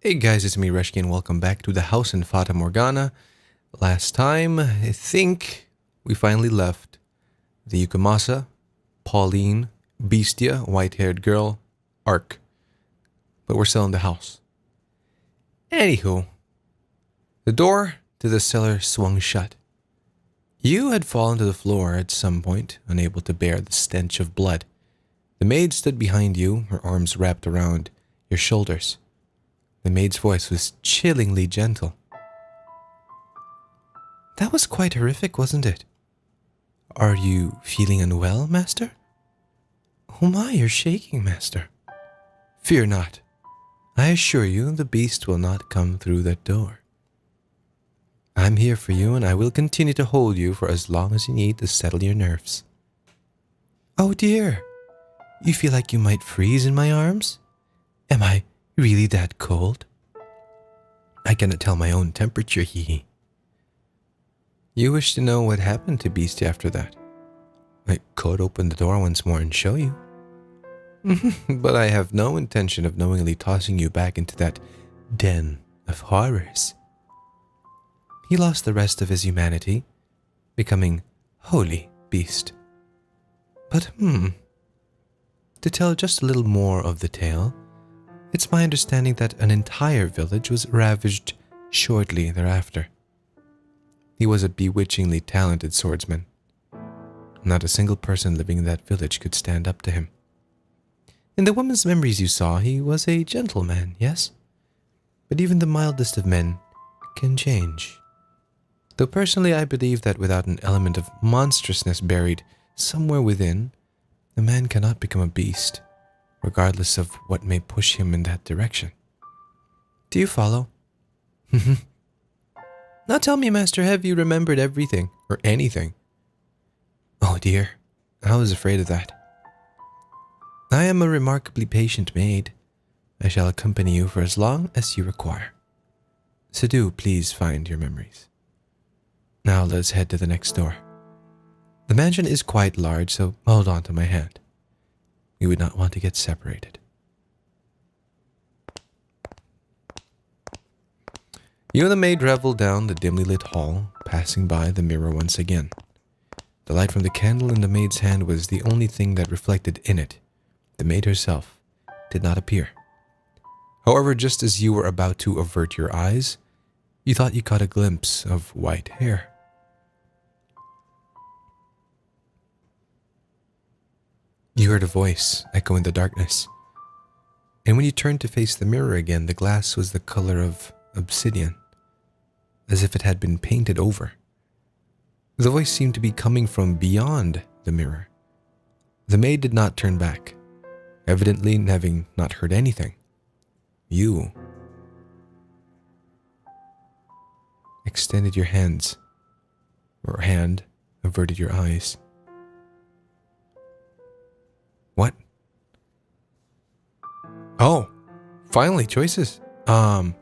Hey guys, it's me Reshki and welcome back to the house in Fata Morgana. Last time, I think we finally left the Yukamasa, Pauline, Bestia, white-haired girl, Ark. But we're still in the house. Anywho, the door to the cellar swung shut. You had fallen to the floor at some point, unable to bear the stench of blood. The maid stood behind you, her arms wrapped around your shoulders. The maid's voice was chillingly gentle. That was quite horrific, wasn't it? Are you feeling unwell, master? Oh my, you're shaking, master. Fear not. I assure you the beast will not come through that door. I'm here for you and I will continue to hold you for as long as you need to settle your nerves. Oh dear, you feel like you might freeze in my arms? Am I really that cold? I cannot tell my own temperature, hee. You wish to know what happened to Beast after that? I could open the door once more and show you. But I have no intention of knowingly tossing you back into that den of horrors. He lost the rest of his humanity, becoming Holy Beast. But to tell just a little more of the tale, it's my understanding that an entire village was ravaged shortly thereafter. He was a bewitchingly talented swordsman. Not a single person living in that village could stand up to him. In the woman's memories you saw, he was a gentleman, yes? But even the mildest of men can change. Though personally I believe that without an element of monstrousness buried somewhere within, a man cannot become a beast, regardless of what may push him in that direction. Do you follow? Now tell me, Master, have you remembered everything, or anything? Oh dear, I was afraid of that. I am a remarkably patient maid. I shall accompany you for as long as you require. So do please find your memories. Now let's head to the next door. The mansion is quite large, so hold on to my hand. We would not want to get separated. You and the maid reveled down the dimly lit hall, passing by the mirror once again. The light from the candle in the maid's hand was the only thing that reflected in it. The maid herself did not appear. However, just as you were about to avert your eyes, you thought you caught a glimpse of white hair. You heard a voice echo in the darkness, and when you turned to face the mirror again, the glass was the color of obsidian, as if it had been painted over. The voice seemed to be coming from beyond the mirror. The maid did not turn back, evidently having not heard anything. You extended your hands, or hand averted your eyes. What? Oh, finally, choices. I'd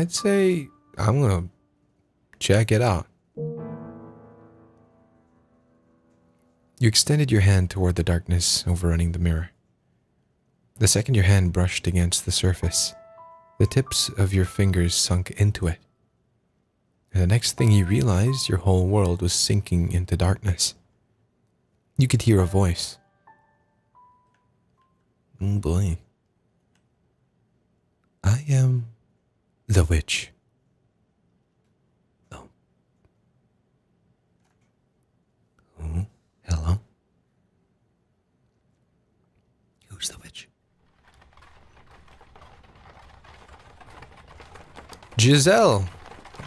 say I'm gonna check it out. You extended your hand toward the darkness overrunning the mirror. The second your hand brushed against the surface, the tips of your fingers sunk into it. And the next thing you realized, your whole world was sinking into darkness. You could hear a voice. Oh boy. I am the witch. Oh. Oh, hello. Who's the witch? Giselle.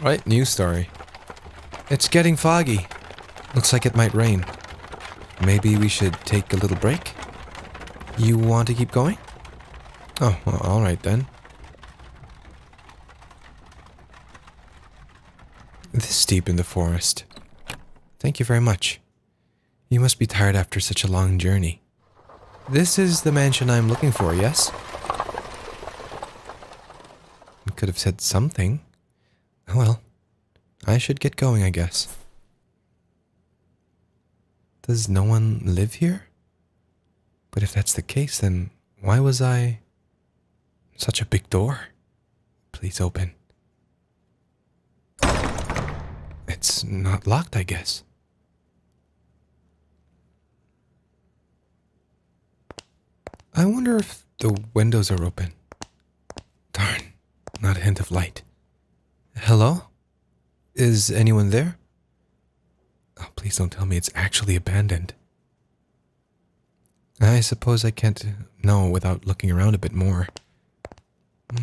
Right, news story. It's getting foggy. Looks like it might rain. Maybe we should take a little break? You want to keep going? Oh, well, all right then. This deep in the forest. Thank you very much. You must be tired after such a long journey. This is the mansion I'm looking for, yes? You could have said something. Oh well, I should get going, I guess. Does no one live here? But if that's the case, then why was I Such a big door. Please open. It's not locked, I guess. I wonder if the windows are open. Darn, not a hint of light. Hello? Is anyone there? Oh, please don't tell me it's actually abandoned. I suppose I can't know without looking around a bit more.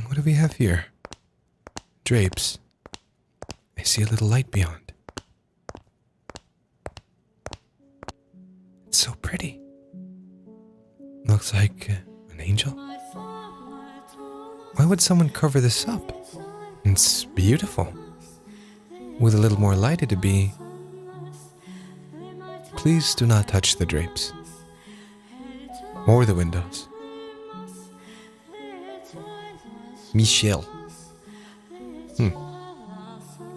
What do we have here? Drapes. I see a little light beyond. It's so pretty. Looks like an angel. Why would someone cover this up? It's beautiful. With a little more light it'd be... Please do not touch the drapes. Or the windows. Michel.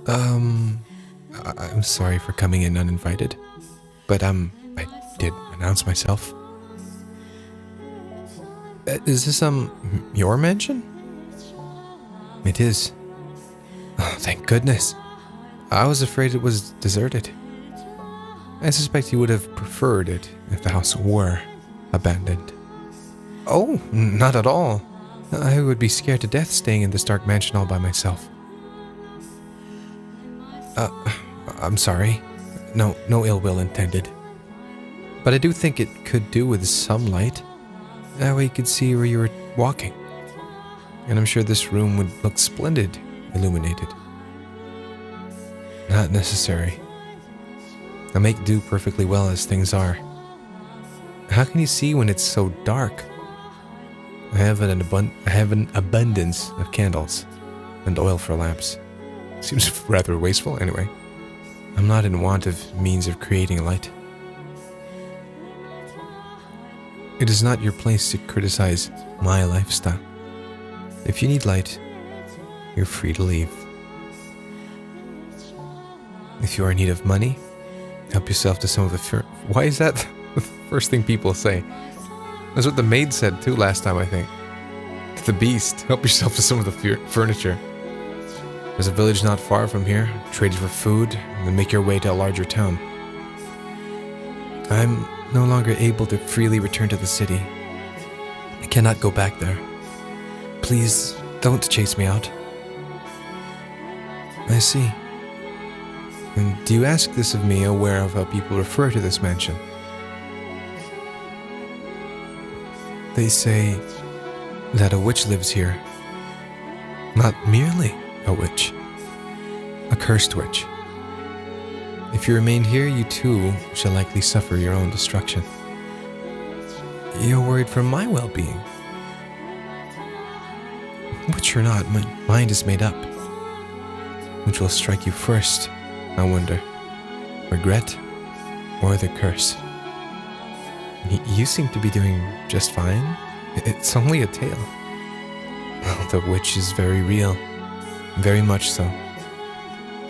I'm sorry for coming in uninvited, but I did announce myself. Is this your mansion? It is. Oh, thank goodness. I was afraid it was deserted. I suspect you would have preferred it if the house were abandoned. Oh, not at all. I would be scared to death staying in this dark mansion all by myself. I'm sorry. No ill will intended. But I do think it could do with some light. That way you could see where you were walking. And I'm sure this room would look splendid, illuminated. Not necessary. I make do perfectly well as things are. How can you see when it's so dark? I have an abundance of candles and oil for lamps. Seems rather wasteful anyway. I'm not in want of means of creating light. It is not your place to criticize my lifestyle. If you need light, you're free to leave. If you are in need of money, help yourself to some of the Why is that the first thing people say? That's what the maid said too last time, I think. To the beast, help yourself to some of the furniture. There's a village not far from here. Trade it for food, and then make your way to a larger town. I'm no longer able to freely return to the city. I cannot go back there. Please, don't chase me out. I see. And do you ask this of me, aware of how people refer to this mansion? They say that a witch lives here. Not merely a witch. A cursed witch. If you remain here, you too shall likely suffer your own destruction. You're worried for my well-being. Witch or not, my mind is made up. Which will strike you first, I wonder? Regret or the curse? You seem to be doing just fine. It's only a tale. Well, the witch is very real. Very much so.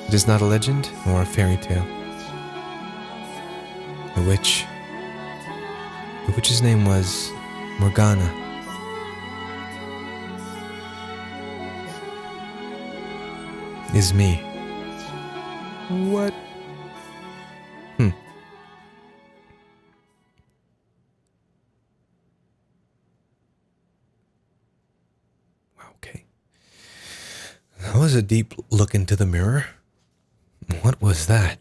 It is not a legend or a fairy tale. The witch's name was Morgana. Is me. What? Okay. That was a deep look into the mirror. What was that?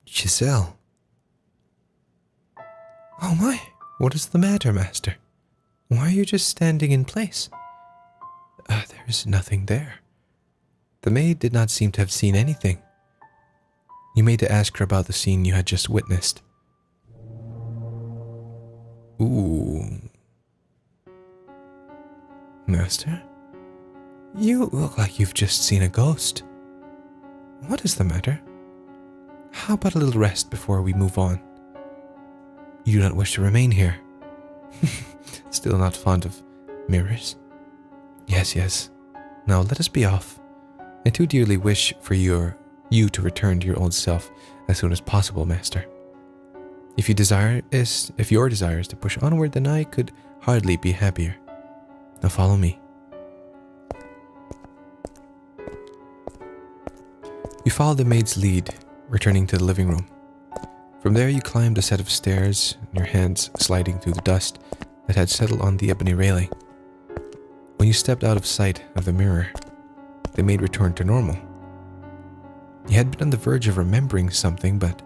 Giselle. Oh my, what is the matter, master? Why are you just standing in place? There's nothing there. The maid did not seem to have seen anything. You made to ask her about the scene you had just witnessed. Ooh. Master? You look like you've just seen a ghost. What is the matter? How about a little rest before we move on? You do not wish to remain here. Still not fond of mirrors? Yes. Now let us be off. I too dearly wish for you to return to your old self as soon as possible, master. If your desire is to push onward, then I could hardly be happier. Now follow me. You followed the maid's lead, returning to the living room. From there you climbed a set of stairs, your hands sliding through the dust that had settled on the ebony railing. When you stepped out of sight of the mirror, the maid returned to normal. You had been on the verge of remembering something, but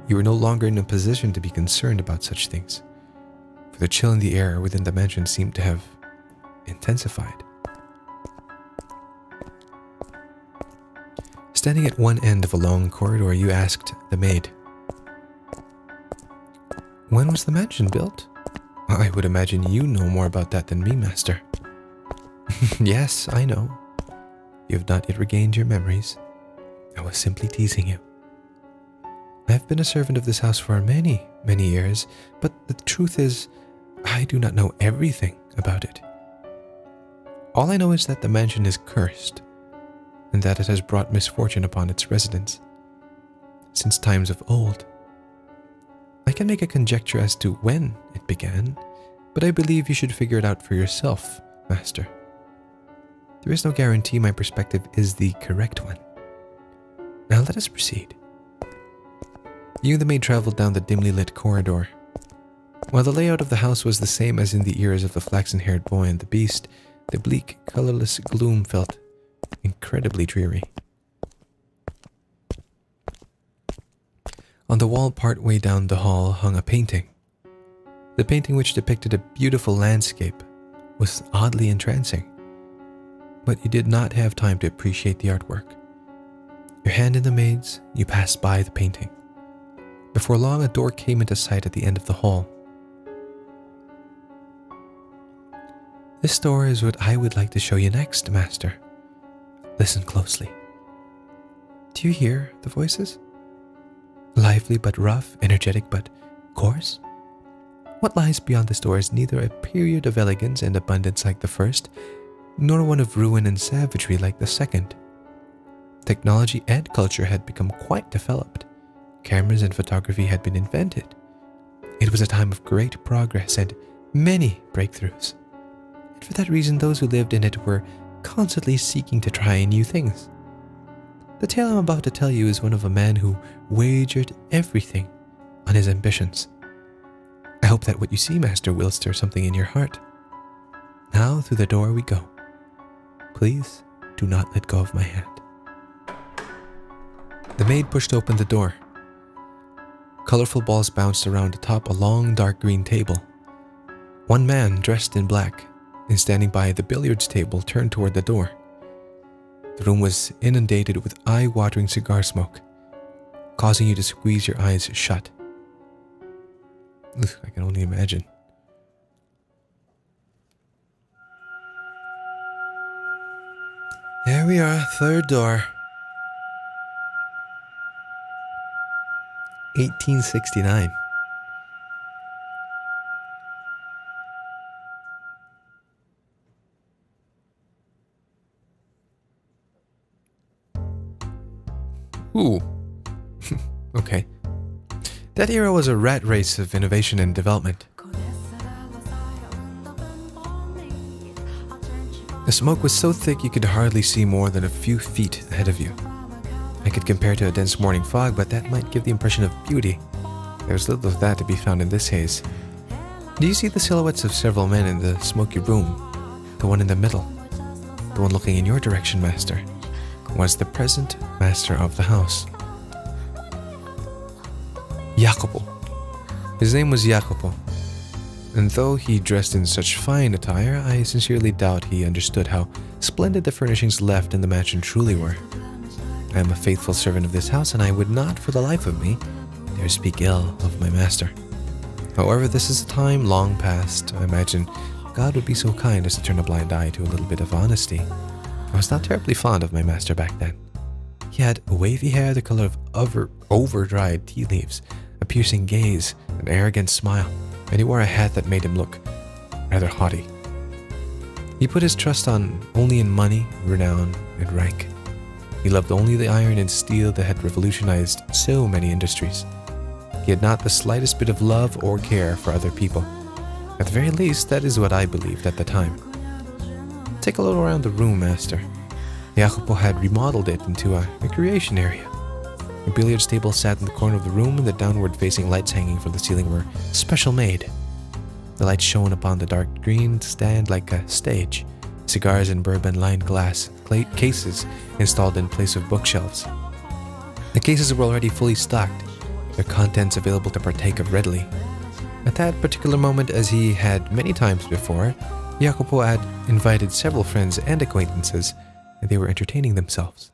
you were no longer in a position to be concerned about such things, for the chill in the air within the mansion seemed to have intensified. Standing at one end of a long corridor, you asked the maid, "When was the mansion built?" "I would imagine you know more about that than me, master." "Yes, I know. You have not yet regained your memories. I was simply teasing you. I have been a servant of this house for many, many years, but the truth is, I do not know everything about it. All I know is that the mansion is cursed, and that it has brought misfortune upon its residents since times of old. I can make a conjecture as to when it began, but I believe you should figure it out for yourself, master. There is no guarantee my perspective is the correct one. Now let us proceed." You and the maid traveled down the dimly lit corridor. While the layout of the house was the same as in the ears of the flaxen-haired boy and the beast, the bleak, colorless gloom felt incredibly dreary. On the wall partway down the hall hung a painting. The painting, which depicted a beautiful landscape, was oddly entrancing, but you did not have time to appreciate the artwork. Your hand in the maid's, you passed by the painting. Before long, a door came into sight at the end of the hall. "This door is what I would like to show you next, master. Listen closely. Do you hear the voices? Lively but rough, energetic but coarse? What lies beyond this door is neither a period of elegance and abundance like the first, nor one of ruin and savagery like the second. Technology and culture had become quite developed. Cameras and photography had been invented. It was a time of great progress and many breakthroughs. And for that reason, those who lived in it were constantly seeking to try new things. The tale I'm about to tell you is one of a man who wagered everything on his ambitions. I hope that what you see, master, will stir something in your heart. Now through the door we go. Please do not let go of my hand." The maid pushed open the door. Colorful balls bounced around atop a long dark green table. One man dressed in black and standing by the billiards table turned toward the door. The room was inundated with eye-watering cigar smoke, causing you to squeeze your eyes shut. Ugh, I can only imagine. There we are, third door. 1869. Ooh. Okay. That era was a rat race of innovation and development. The smoke was so thick you could hardly see more than a few feet ahead of you. I could compare to a dense morning fog, but that might give the impression of beauty. There was little of that to be found in this haze. Do you see the silhouettes of several men in the smoky room? The one in the middle, the one looking in your direction, master, was the present master of the house. Jacopo. His name was Jacopo, and though he dressed in such fine attire, I sincerely doubt he understood how splendid the furnishings left in the mansion truly were. I am a faithful servant of this house, and I would not, for the life of me, dare speak ill of my master. However, this is a time long past. I imagine God would be so kind as to turn a blind eye to a little bit of honesty. I was not terribly fond of my master back then. He had wavy hair the color of over-dried tea leaves, a piercing gaze, an arrogant smile, and he wore a hat that made him look rather haughty. He put his trust only in money, renown, and rank. He loved only the iron and steel that had revolutionized so many industries. He had not the slightest bit of love or care for other people. At the very least, that is what I believed at the time. Take a look around the room, master. Jacopo had remodeled it into a recreation area. A billiards table sat in the corner of the room, and the downward-facing lights hanging from the ceiling were special made. The lights shone upon the dark green stand like a stage, cigars in bourbon-lined glass cases installed in place of bookshelves. The cases were already fully stocked, their contents available to partake of readily. At that particular moment, as he had many times before, Jacopo had invited several friends and acquaintances, and they were entertaining themselves.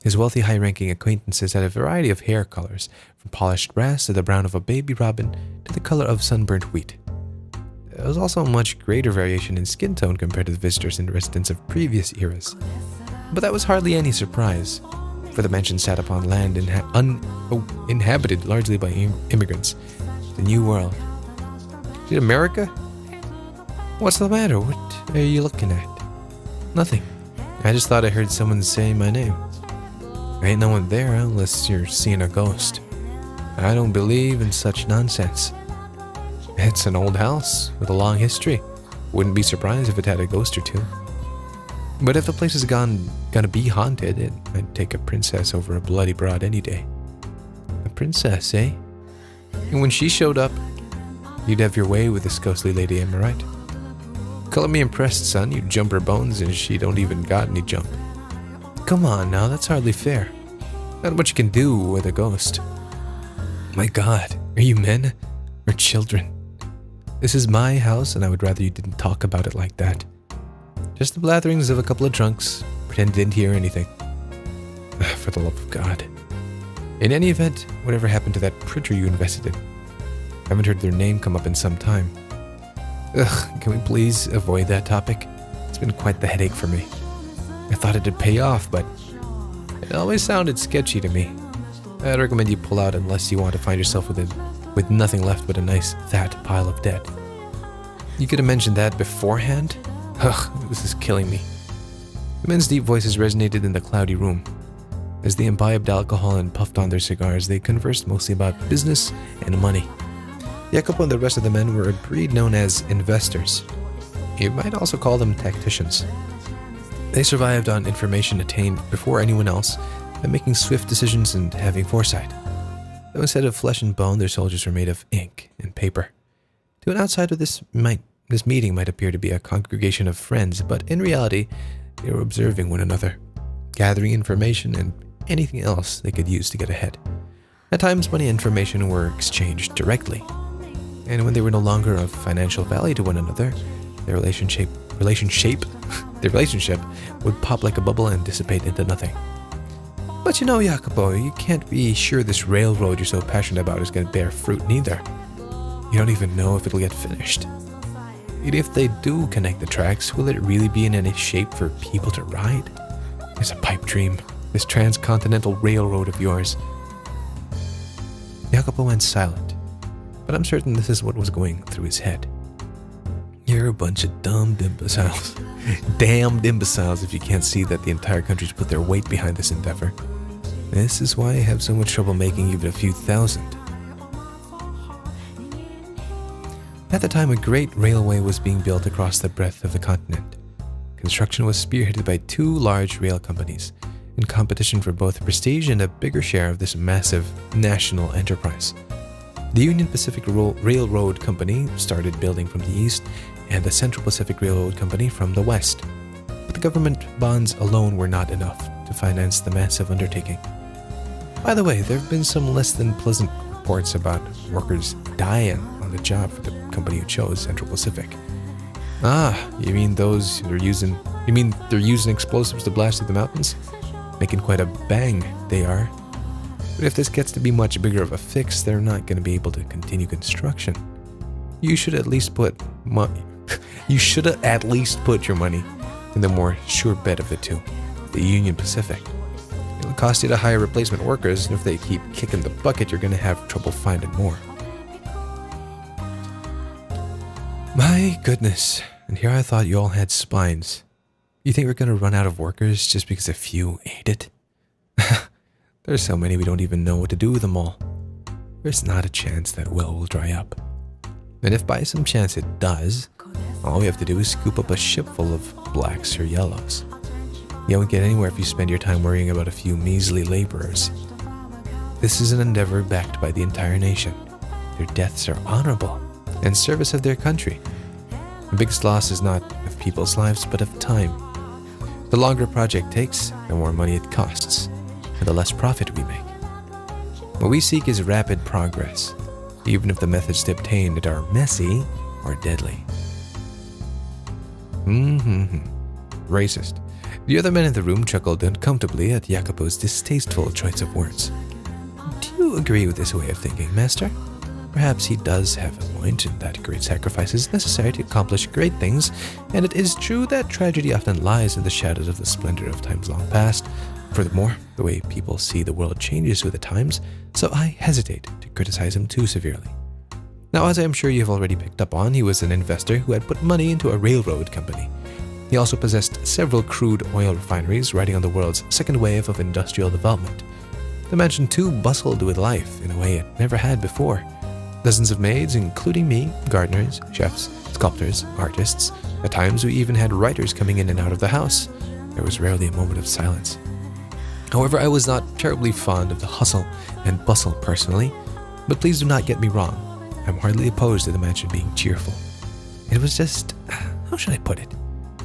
His wealthy, high-ranking acquaintances had a variety of hair colors, from polished brass to the brown of a baby robin to the color of sunburnt wheat. There was also a much greater variation in skin tone compared to the visitors and residents of previous eras. But that was hardly any surprise, for the mansion sat upon land inhabited largely by immigrants. The New World. Is it America? What's the matter? What are you looking at? Nothing. I just thought I heard someone say my name. There ain't no one there unless you're seeing a ghost. I don't believe in such nonsense. It's an old house with a long history. Wouldn't be surprised if it had a ghost or two. But if the place is gonna be haunted, I'd take a princess over a bloody broad any day. A princess, eh? And when she showed up, you'd have your way with this ghostly lady, am I right? Color me impressed, son. You jump her bones and she don't even got any jump. Come on now, that's hardly fair. Not much you can do with a ghost. My God, are you men or children? This is my house, and I would rather you didn't talk about it like that. Just the blatherings of a couple of drunks. Pretend you didn't hear anything. For the love of God. In any event, whatever happened to that printer you invested in? I haven't heard their name come up in some time. Ugh, can we please avoid that topic? It's been quite the headache for me. I thought it'd pay off, but it always sounded sketchy to me. I'd recommend you pull out unless you want to find yourself with nothing left but a nice fat pile of debt. You could have mentioned that beforehand? Ugh, this is killing me. The men's deep voices resonated in the cloudy room. As they imbibed alcohol and puffed on their cigars, they conversed mostly about business and money. Jacopo and the rest of the men were a breed known as investors. You might also call them tacticians. They survived on information attained before anyone else by making swift decisions and having foresight. Though instead of flesh and bone, their soldiers were made of ink and paper. To an outsider, this meeting might appear to be a congregation of friends, but in reality, they were observing one another, gathering information and anything else they could use to get ahead. At times, money and information were exchanged directly, and when they were no longer of financial value to one another, their relationship would pop like a bubble and dissipate into nothing. But you know, Jacopo, you can't be sure this railroad you're so passionate about is going to bear fruit neither. You don't even know if it'll get finished. And if they do connect the tracks, will it really be in any shape for people to ride? It's a pipe dream, this transcontinental railroad of yours. Jacopo went silent, but I'm certain this is what was going through his head. You're a bunch of dumb imbeciles. Damned imbeciles if you can't see that the entire country's put their weight behind this endeavor. This is why I have so much trouble making even a few thousand. At the time, a great railway was being built across the breadth of the continent. Construction was spearheaded by two large rail companies, in competition for both prestige and a bigger share of this massive national enterprise. The Union Pacific Railroad Company started building from the east, and the Central Pacific Railroad Company from the west. But the government bonds alone were not enough to finance the massive undertaking. By the way, there have been some less than pleasant reports about workers dying on the job for the company who chose Central Pacific. You mean they're using explosives to blast through the mountains? Making quite a bang, they are. But if this gets to be much bigger of a fix, they're not going to be able to continue construction. You should at least put your money in the more sure bet of the two, the Union Pacific. It'll cost you to hire replacement workers, and if they keep kicking the bucket, you're going to have trouble finding more. My goodness, and here I thought you all had spines. You think we're going to run out of workers just because a few ate it? There's so many we don't even know what to do with them all. There's not a chance that well will dry up. And if by some chance it does, all we have to do is scoop up a ship full of blacks or yellows. You won't get anywhere if you spend your time worrying about a few measly laborers. This is an endeavor backed by the entire nation. Their deaths are honorable, in service of their country. The biggest loss is not of people's lives, but of time. The longer a project takes, the more money it costs, and the less profit we make. What we seek is rapid progress, even if the methods to obtain it are messy or deadly. Racist. The other men in the room chuckled uncomfortably at Jacopo's distasteful choice of words. Do you agree with this way of thinking, Master? Perhaps he does have a point in that great sacrifice is necessary to accomplish great things, and it is true that tragedy often lies in the shadows of the splendor of times long past. Furthermore, the way people see the world changes with the times, so I hesitate to criticize him too severely. Now, as I am sure you have already picked up on, he was an investor who had put money into a railroad company. He also possessed several crude oil refineries riding on the world's second wave of industrial development. The mansion too bustled with life in a way it never had before. Dozens of maids, including me, gardeners, chefs, sculptors, artists. At times we even had writers coming in and out of the house. There was rarely a moment of silence. However, I was not terribly fond of the hustle and bustle personally, but please do not get me wrong. I'm hardly opposed to the mansion being cheerful. It was just, how should I put it?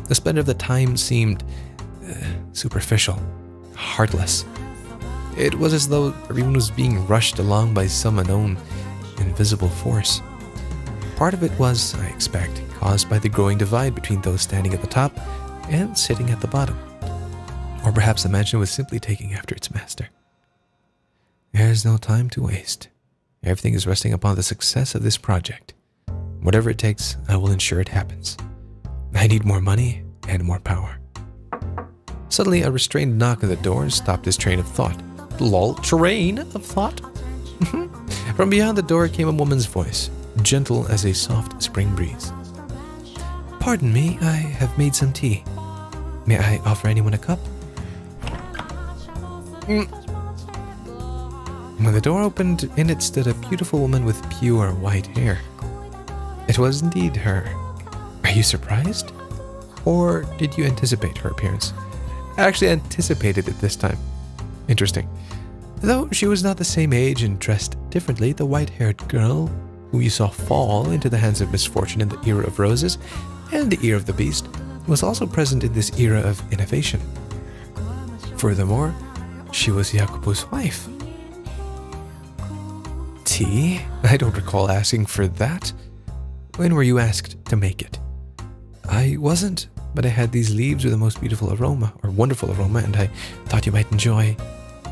The splendor of the time seemed superficial, heartless. It was as though everyone was being rushed along by some unknown, invisible force. Part of it was, I expect, caused by the growing divide between those standing at the top and sitting at the bottom. Or perhaps the mansion was simply taking after its master. There's no time to waste. Everything is resting upon the success of this project. Whatever it takes, I will ensure it happens. I need more money and more power. Suddenly, a restrained knock on the door stopped his train of thought. Lol, train of thought? From beyond the door came a woman's voice, gentle as a soft spring breeze. Pardon me, I have made some tea. May I offer anyone a cup? When the door opened, in it stood a beautiful woman with pure white hair. It was indeed her. Are you surprised? Or did you anticipate her appearance? I actually anticipated it this time. Interesting. Though she was not the same age and dressed differently, the white-haired girl who you saw fall into the hands of misfortune in the era of roses and the era of the beast was also present in this era of innovation. Furthermore, she was Jacopo's wife. Tea? I don't recall asking for that. When were you asked to make it? I wasn't, but I had these leaves with the most beautiful aroma, or wonderful aroma, and I thought you might enjoy.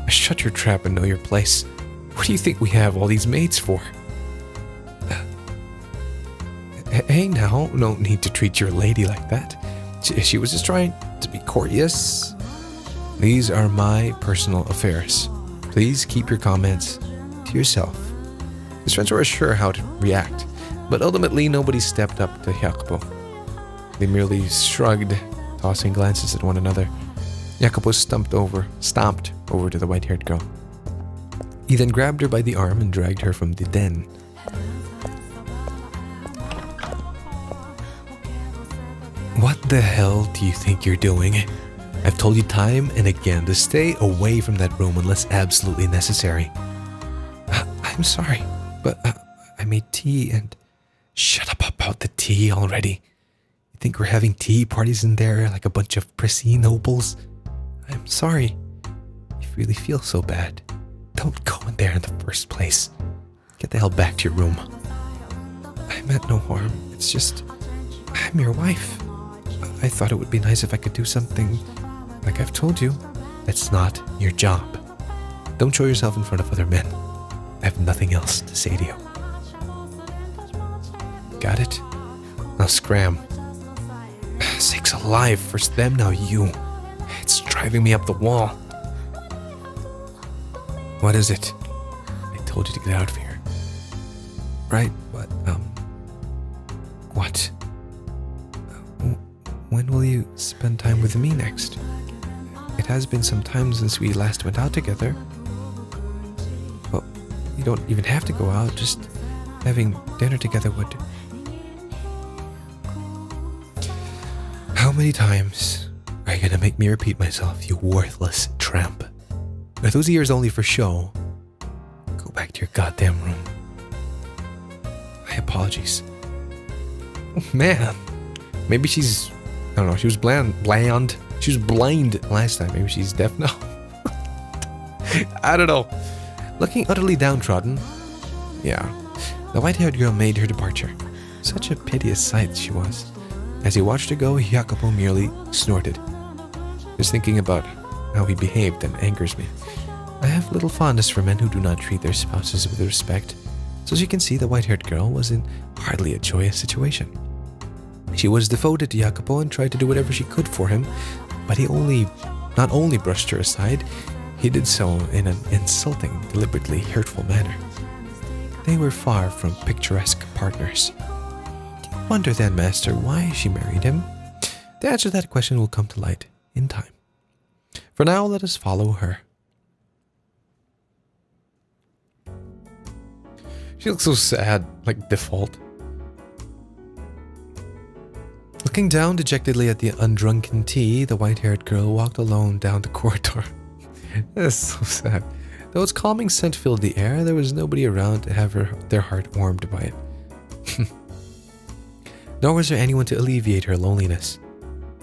Shut your trap and know your place. What do you think we have all these maids for? Hey now, no need to treat your lady like that. She was just trying to be courteous. These are my personal affairs. Please keep your comments to yourself. His friends were unsure how to react, but ultimately nobody stepped up to Jacopo. They merely shrugged, tossing glances at one another. Jacopo stomped over to the white-haired girl. He then grabbed her by the arm and dragged her from the den. What the hell do you think you're doing? I've told you time and again to stay away from that room unless absolutely necessary. I'm sorry, but I made tea and... Shut up about the tea already. You think we're having tea parties in there like a bunch of prissy nobles? I'm sorry. If you really feel so bad, don't go in there in the first place. Get the hell back to your room. I meant no harm. It's just, I'm your wife. I thought it would be nice if I could do something like I've told you. That's not your job. Don't show yourself in front of other men. I have nothing else to say to you. Got it? Now scram. Sakes alive, first them, now you. It's driving me up the wall. What is it? I told you to get out of here. Right, but, what? When will you spend time with me next? It has been some time since we last went out together. Well, you don't even have to go out, just having dinner together would... How many times are You're gonna make me repeat myself, you worthless tramp. Are those ears only for show? Go back to your goddamn room. My apologies. Oh, man. Maybe she's... I don't know, she was bland. She was blind last time. Maybe she's deaf now. I don't know. Looking utterly downtrodden. Yeah. The white-haired girl made her departure. Such a piteous sight she was. As he watched her go, Jacopo merely snorted. Just thinking about how he behaved and angers me. I have little fondness for men who do not treat their spouses with respect. So as you can see, the white-haired girl was in hardly a joyous situation. She was devoted to Jacopo and tried to do whatever she could for him, but he not only brushed her aside, he did so in an insulting, deliberately hurtful manner. They were far from picturesque partners. Do you wonder then, Master, why she married him? The answer to that question will come to light in time. For now, let us follow her. She looks so sad, like default. Looking down dejectedly at the undrunken tea, the white-haired girl walked alone down the corridor. That's so sad. Though its calming scent filled the air, there was nobody around to have their heart warmed by it. Nor was there anyone to alleviate her loneliness.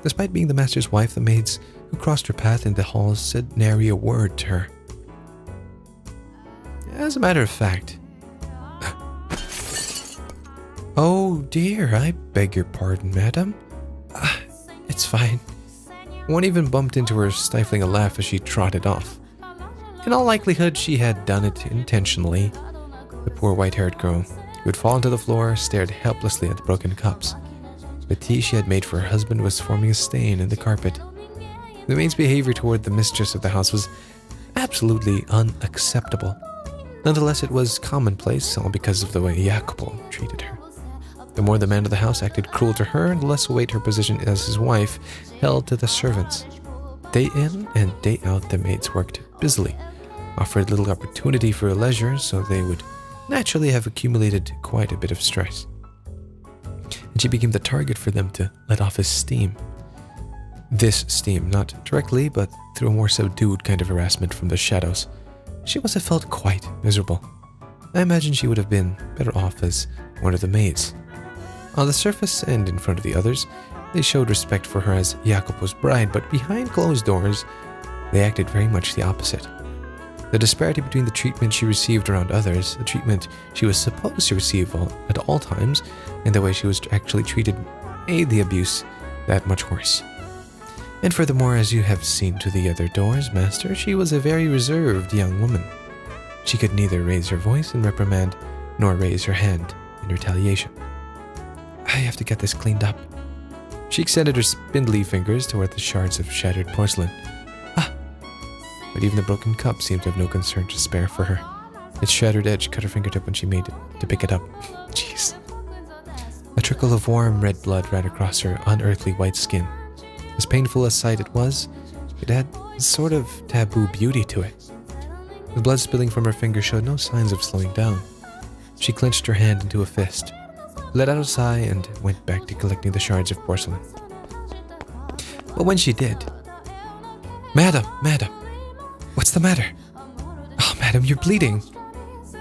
Despite being the master's wife, the maids who crossed her path in the halls said nary a word to her. As a matter of fact... Oh dear, I beg your pardon, madam. It's fine. One even bumped into her, stifling a laugh as she trotted off. In all likelihood, she had done it intentionally. The poor white-haired girl, who had fallen to the floor, stared helplessly at the broken cups. The tea she had made for her husband was forming a stain in the carpet. The maid's behavior toward the mistress of the house was absolutely unacceptable. Nonetheless, it was commonplace, all because of the way Jacopo treated her. The more the man of the house acted cruel to her, the less weight her position as his wife held to the servants. Day in and day out, the maids worked busily, offered little opportunity for leisure, so they would naturally have accumulated quite a bit of stress. And she became the target for them to let off his steam. This steam, not directly, but through a more subdued kind of harassment from the shadows. She must have felt quite miserable. I imagine she would have been better off as one of the maids. On the surface and in front of the others, they showed respect for her as Jacopo's bride, but behind closed doors, they acted very much the opposite. The disparity between the treatment she received around others, the treatment she was supposed to receive at all times, and the way she was actually treated made the abuse that much worse. And furthermore, as you have seen to the other doors, Master, she was a very reserved young woman. She could neither raise her voice in reprimand nor raise her hand in retaliation. I have to get this cleaned up. She extended her spindly fingers toward the shards of shattered porcelain. But even the broken cup seemed to have no concern to spare for her. Its shattered edge cut her fingertip when she made it to pick it up. Jeez. A trickle of warm red blood ran across her unearthly white skin. As painful a sight it was, it had a sort of taboo beauty to it. The blood spilling from her finger showed no signs of slowing down. She clenched her hand into a fist, let out a sigh, and went back to collecting the shards of porcelain. But when she did... Madam! What's the matter? Oh, madam, you're bleeding!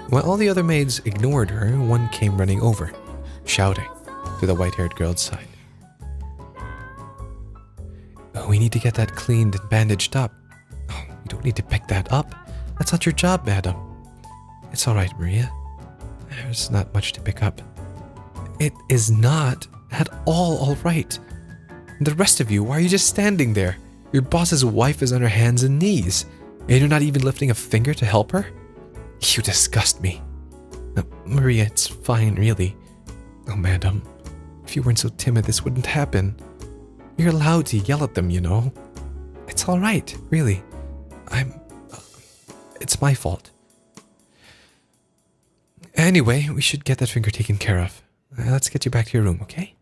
While all the other maids ignored her, one came running over, shouting, to the white-haired girl's side. Oh, we need to get that cleaned and bandaged up. Oh, you don't need to pick that up. That's not your job, madam. It's all right, Maria. There's not much to pick up. It is not at all right. And the rest of you, why are you just standing there? Your boss's wife is on her hands and knees, and you're not even lifting a finger to help her? You disgust me. No, Maria, it's fine, really. Oh, madam, if you weren't so timid, this wouldn't happen. You're allowed to yell at them, you know. It's all right, really. It's my fault. Anyway, we should get that finger taken care of. Let's get you back to your room, okay?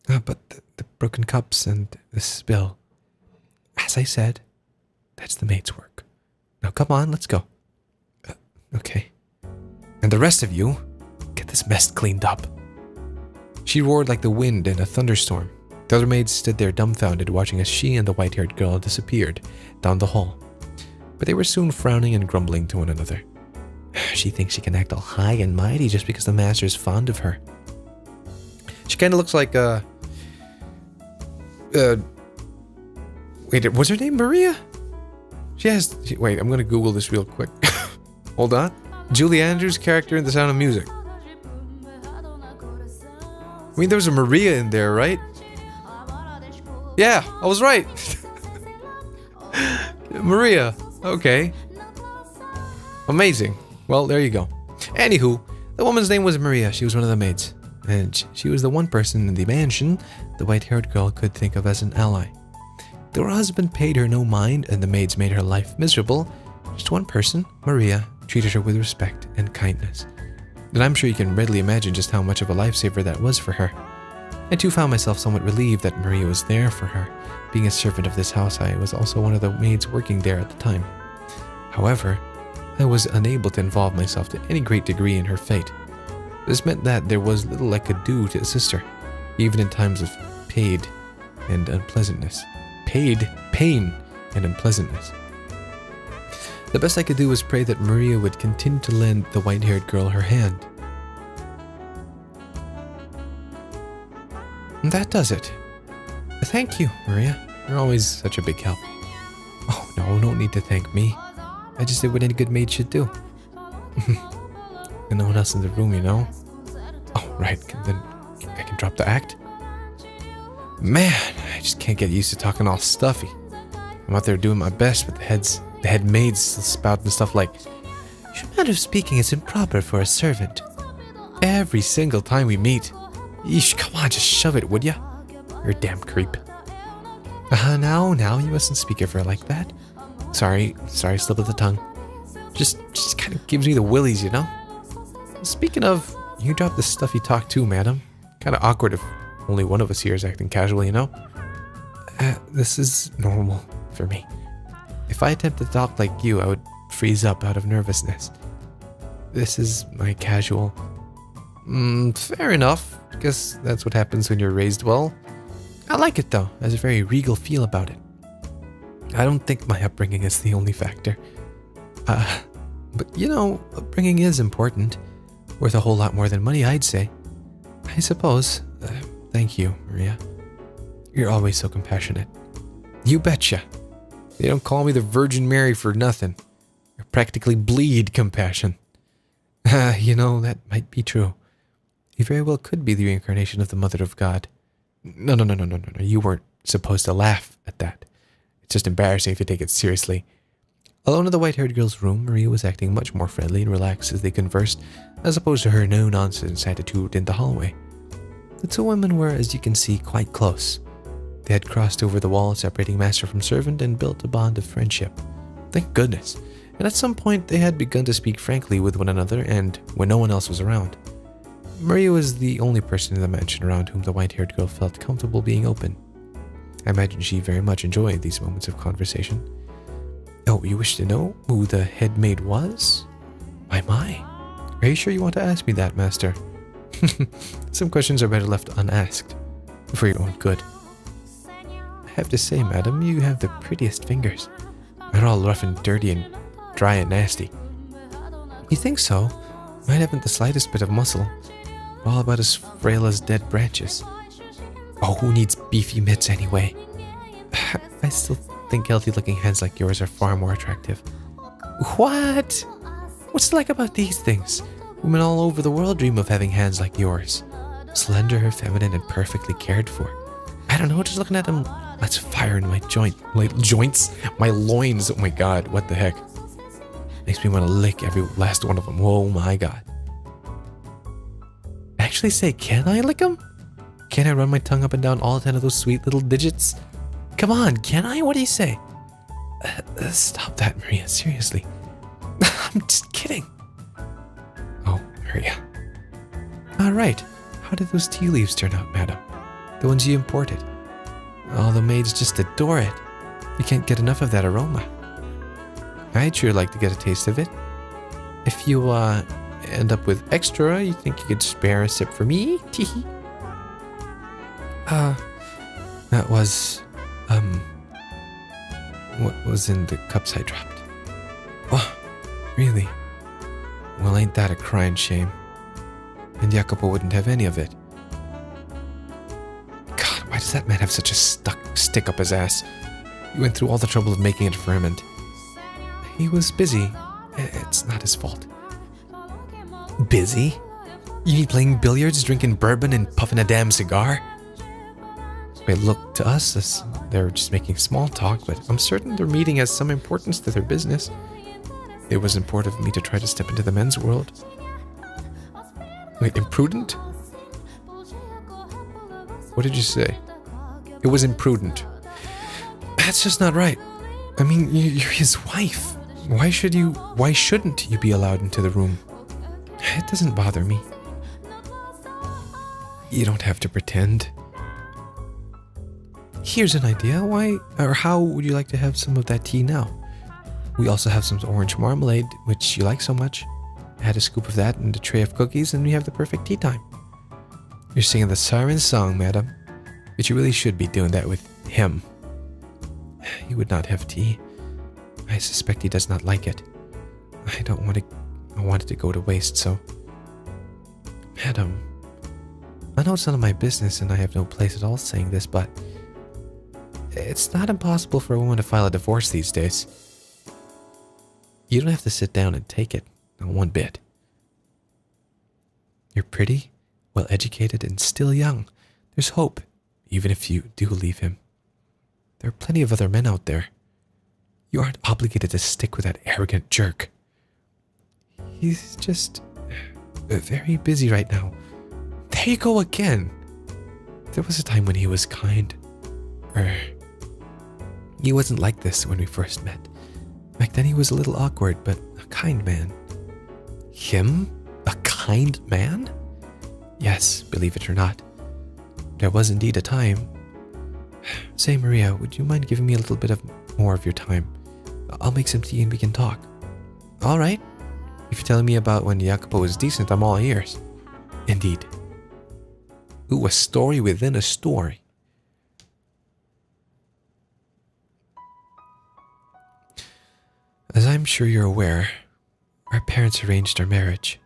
But the broken cups and the spill. As I said, that's the maid's work. Now come on, let's go. Okay. And the rest of you, get this mess cleaned up. She roared like the wind in a thunderstorm, The other maids stood there dumbfounded, watching as she and the white-haired girl disappeared down the hall. But they were soon frowning and grumbling to one another. She thinks she can act all high and mighty just because the master is fond of her. She kind of looks like, wait, was her name Maria? Wait, I'm going to Google this real quick. Hold on. Julie Andrews' character in The Sound of Music. I mean, there was a Maria in there, right? Yeah, I was right. Maria. Okay. Amazing. Well, there you go. Anywho, the woman's name was Maria. She was one of the maids. And she was the one person in the mansion the white-haired girl could think of as an ally. Though her husband paid her no mind and the maids made her life miserable, just one person, Maria, treated her with respect and kindness. And I'm sure you can readily imagine just how much of a lifesaver that was for her. I too found myself somewhat relieved that Maria was there for her. Being a servant of this house, I was also one of the maids working there at the time. However, I was unable to involve myself to any great degree in her fate. This meant that there was little I could do to assist her, even in times of pain and unpleasantness. The best I could do was pray that Maria would continue to lend the white-haired girl her hand. And that does it. Thank you, Maria. You're always such a big help. Oh, no need to thank me. I just did what any good maid should do. And no one else in the room, you know? Oh, right, then I can drop the act? Man, I just can't get used to talking all stuffy. I'm out there doing my best, but the head maids still spouting stuff like, "Your manner of speaking is improper for a servant." Every single time we meet. Yeesh, come on, just shove it, would ya? You're a damn creep. Now, you mustn't speak of her like that. Sorry, slip of the tongue. Just kind of gives me the willies, you know? Speaking of, you drop the stuffy talk too, madam. Kind of awkward if only one of us here is acting casually, you know? This is normal for me. If I attempt to talk like you, I would freeze up out of nervousness. This is my casual... fair enough. Guess that's what happens when you're raised well. I like it though, has a very regal feel about it. I don't think my upbringing is the only factor. But you know, upbringing is important. Worth a whole lot more than money, I'd say. I suppose. Thank you, Maria. You're always so compassionate. You betcha. They don't call me the Virgin Mary for nothing. I practically bleed compassion. You know, that might be true. You very well could be the reincarnation of the Mother of God. No. You weren't supposed to laugh at that. It's just embarrassing if you take it seriously. Alone in the white-haired girl's room, Maria was acting much more friendly and relaxed as they conversed, as opposed to her no-nonsense attitude in the hallway. The two women were, as you can see, quite close. They had crossed over the wall separating master from servant and built a bond of friendship. Thank goodness. And at some point, they had begun to speak frankly with one another, and when no one else was around. Maria was the only person in the mansion around whom the white-haired girl felt comfortable being open. I imagine she very much enjoyed these moments of conversation. Oh, you wish to know who the head maid was? My. Are you sure you want to ask me that, master? Some questions are better left unasked, for your own good. I have to say, madam, you have the prettiest fingers. They're all rough and dirty and dry and nasty. You think so? Mine haven't the slightest bit of muscle. All about as frail as dead branches. Oh, who needs beefy mitts anyway? I still think healthy-looking hands like yours are far more attractive. What? What's it like about these things? Women all over the world dream of having hands like yours. Slender, feminine, and perfectly cared for. I don't know, just looking at them, that's fire in my joints? My loins, oh my god, what the heck? Makes me want to lick every last one of them, oh my god. Actually say, can I lick them? Can I run my tongue up and down all 10 of those sweet little digits? Come on, can I? What do you say? Stop that, Maria, seriously. I'm just kidding. Oh, Maria. Alright, how did those tea leaves turn out, madam? The ones you imported. All the maids just adore it. You can't get enough of that aroma. I'd sure like to get a taste of it. If you, end up with extra, you think you could spare a sip for me? Teehee. That was, what was in the cups I dropped. Oh, really? Well, ain't that a crying shame? And Jacopo wouldn't have any of it. God, why does that man have such a stick up his ass? He went through all the trouble of making it for him, and he was busy. It's not his fault. Busy? You mean playing billiards, drinking bourbon, and puffing a damn cigar? It looked to us as they're just making small talk, but I'm certain their meeting has some importance to their business. It was important of me to try to step into the men's world. Wait, imprudent? What did you say? It was imprudent. That's just not right. I mean, you're his wife. Why shouldn't you be allowed into the room? It doesn't bother me. You don't have to pretend. Here's an idea. How would you like to have some of that tea now? We also have some orange marmalade, which you like so much. Add a scoop of that and a tray of cookies, and we have the perfect tea time. You're singing the siren song, madam. But you really should be doing that with him. He would not have tea. I suspect he does not like it. I want it to go to waste, so... Madam, I know it's none of my business and I have no place at all saying this, but... It's not impossible for a woman to file a divorce these days. You don't have to sit down and take it, not one bit. You're pretty, well-educated, and still young. There's hope, even if you do leave him. There are plenty of other men out there. You aren't obligated to stick with that arrogant jerk. He's just very busy right now. There you go again. There was a time when he was kind. He wasn't like this when we first met. Back then he was a little awkward, but a kind man. Him? A kind man? Yes, believe it or not. There was indeed a time. Say, Maria, would you mind giving me a little bit more of your time? I'll make some tea and we can talk. All right. If you're telling me about when Jacopo was decent, I'm all ears. Indeed. Ooh, a story within a story. As I'm sure you're aware, our parents arranged our marriage.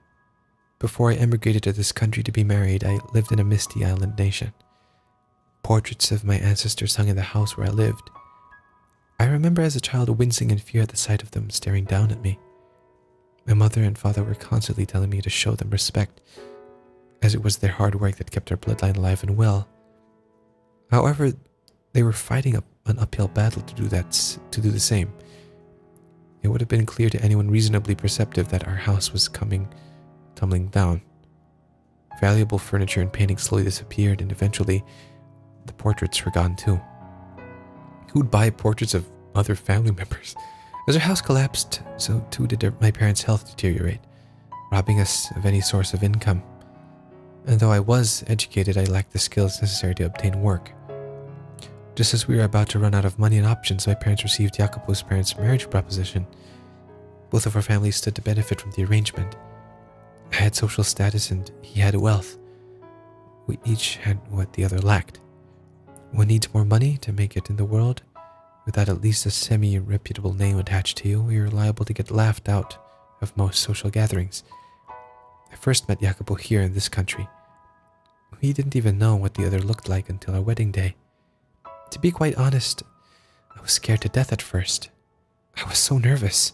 Before I emigrated to this country to be married, I lived in a misty island nation. Portraits of my ancestors hung in the house where I lived. I remember as a child wincing in fear at the sight of them staring down at me. My mother and father were constantly telling me to show them respect, as it was their hard work that kept our bloodline alive and well. However, they were fighting an uphill battle to do the same. It would have been clear to anyone reasonably perceptive that our house was tumbling down. Valuable furniture and paintings slowly disappeared, and eventually the portraits were gone too. Who'd buy portraits of other family members? As our house collapsed, so too did my parents' health deteriorate, robbing us of any source of income. And though I was educated, I lacked the skills necessary to obtain work. Just as we were about to run out of money and options, my parents received Jacopo's parents' marriage proposition. Both of our families stood to benefit from the arrangement. I had social status and he had wealth. We each had what the other lacked. One needs more money to make it in the world. Without at least a semi-reputable name attached to you, we were liable to get laughed out of most social gatherings. I first met Jacopo here in this country. We didn't even know what the other looked like until our wedding day. To be quite honest, I was scared to death at first. I was so nervous.